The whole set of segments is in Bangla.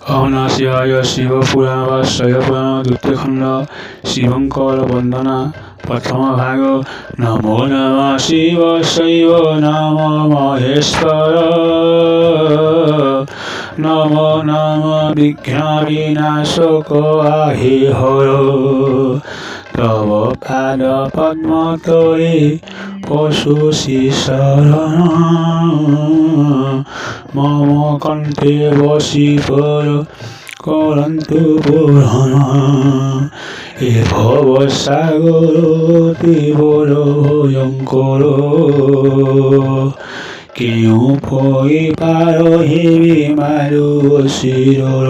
অহনাশিয়ায় শিব পুরাণ বা শৈব পুরাণ দ্বিতীয় খণ্ড শিবঙ্কর বন্দনা প্রথম ভাগ। নমো নমঃ শিব শৈব নম মহেশ্বর নমো নমঃ বিঘ্ন বিনাশক আহি হর। তব পাদ পদ্ম তলে পশুষি শরণ মম কণ্ঠে বসি পর করন্তু পুরাণ। এ ভব সাগর তীব্র ভয়ঙ্কর কেউ পই পারহিবি মারু শিরর।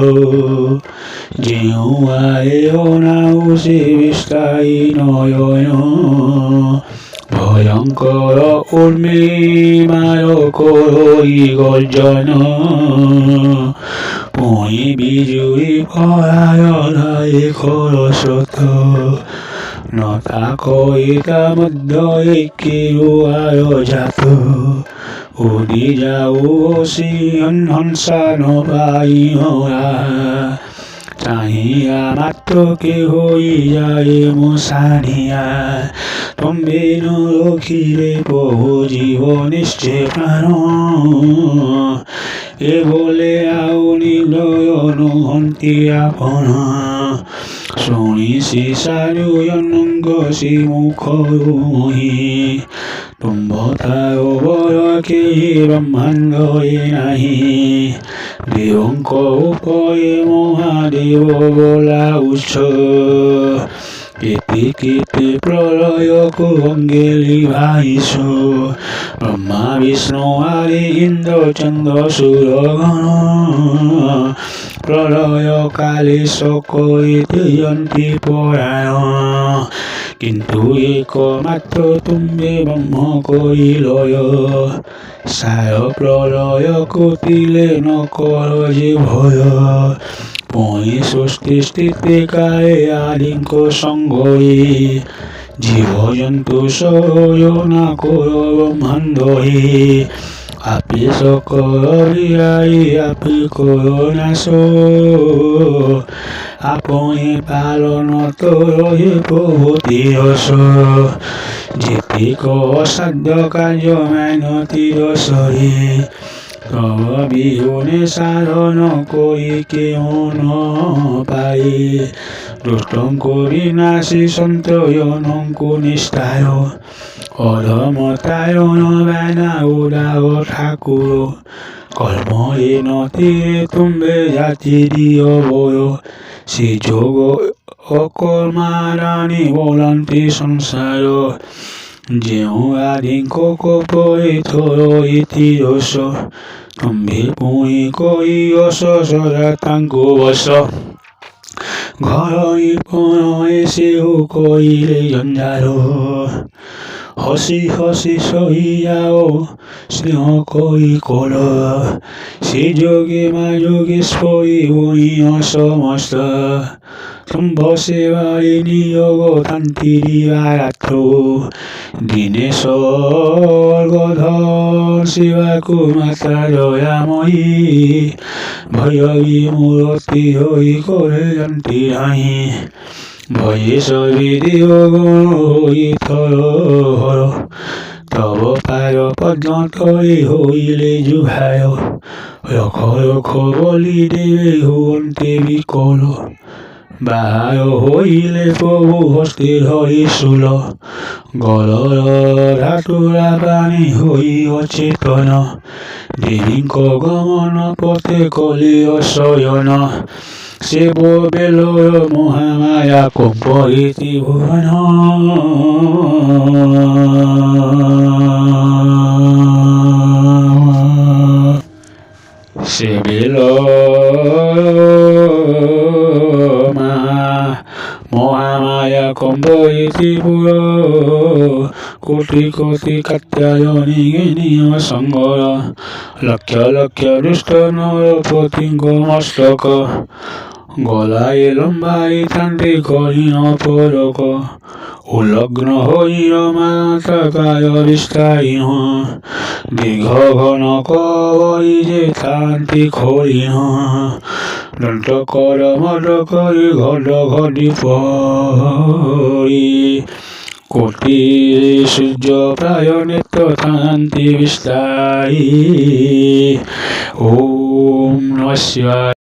যেউ আয়ে অনাউসি বিস্তায়ী নয়ন ভয়ঙ্কর উর্মি মার করই গর্জন। পুই বিজুরি পরায়ণায় খরস্রোত নতা কইতা মধ্য একিরু আয়োজাত। উদি যাও সিয়ন হংসা নপাই হরা চাহিয়া মাত্র কে হই যায় মুসানিয়া। তুমি নরখিরে প্রভু জীব নিশ্চে প্রাণ এ বলে আউনি অনুহন্তি আপন। শুনিছি সারুয়নঙ্গ শ্রীমুখ মুহি তুম্ভতায় বরকে ব্রহ্মাণ্ড নাহি। দেবঙ্ক উপয়ে মহাদেব বলা উৎস কেতে কেতে প্রলয় কুঙ্গেলি ভাইস। ব্রহ্মা বিষ্ণু আদি ইন্দ্র চন্দ্র সুরগণ প্রলয় কালে সকলে জয়ন্তী পরায়ণ। কিন্তু একমাত্র তুমি ব্রহ্ম করিলয় সার প্রলয় কতিলে নকর যে ভয়। পুই সৃষ্টি স্থিতি কালে আদিঙ্ক সঙ্গই জীব জন্তু সয়না কর ব্রহ্মাণ্ডই। আপি সকল বিরাই আপি কর নাশ আপনি পালন তরহি প্রভু তিরস। যেতিক অসাধ্য কার্য মাইনতি রসরে তব বিহুনে সাধন করি কেউ ন পাই। দুষ্টং করি নাশি সন্তয়নঙ্কু নিষ্ঠায় অধমতায়ন বানা উদাব ঠাকুর। কর্ম এনতিরে তুমি জাতি দিয় বয় সে যোগ অকর্মারাণী বলন্তি সংসার। যেউ আদিঙ্ক কপরে থর ইতিরস তুমি পুই কই অস সদা তাঙ্কু বস। ঘরই পণ এসেও কইলে জঞ্জাল হসি হসি সহিয়াও স্নেহ কই কর। সে যোগে মা যোগেশ্বরী বই সমস্ত তুম্ভ সেবারে নিয়োগ তান্ত্রিক রাত্র। দিনে স্বর্গধর সেবাকু মাতা দয়াময়ী ভৈরবী মূরতি হই করে জানতি নাহি। ভয়ে সবি দেব গণ হই থর হর তব পাদ পদ্ম তলে হইলে জুহায়। রখ রখ বলি দেবে হুয়ন্তে বিকল বাহার হইলে প্রভু হস্তে ধরি শূল। গলর ধাতুরা প্রাণী হই অচেতন দেবীঙ্ক গমন পথে কলি অশয়ন। শিব বেলর মহামায়া কম্পয়িতি ভুবন সে বেলর মহামায়া কম্পয়িতি পুর। কোটি কোটি কাত্যায়নী নিয় সঙ্গর লক্ষ লক্ষ দুষ্ট নর পতিঙ্গ মস্তক। গলায় লম্বাই তান্ত্রিক হীন পরক উলগ্ন হইর মাতাকায় বিস্তারিণ দীর্ঘ ঘন কবই যে তান্ত্রিক হরিণ দন্ত কর মদ করি ঘট ঘটি পরি কোটি সূর্য প্রায় নিত্য তান্ত্রিক বিস্তারি ওম নমঃ শিবায়।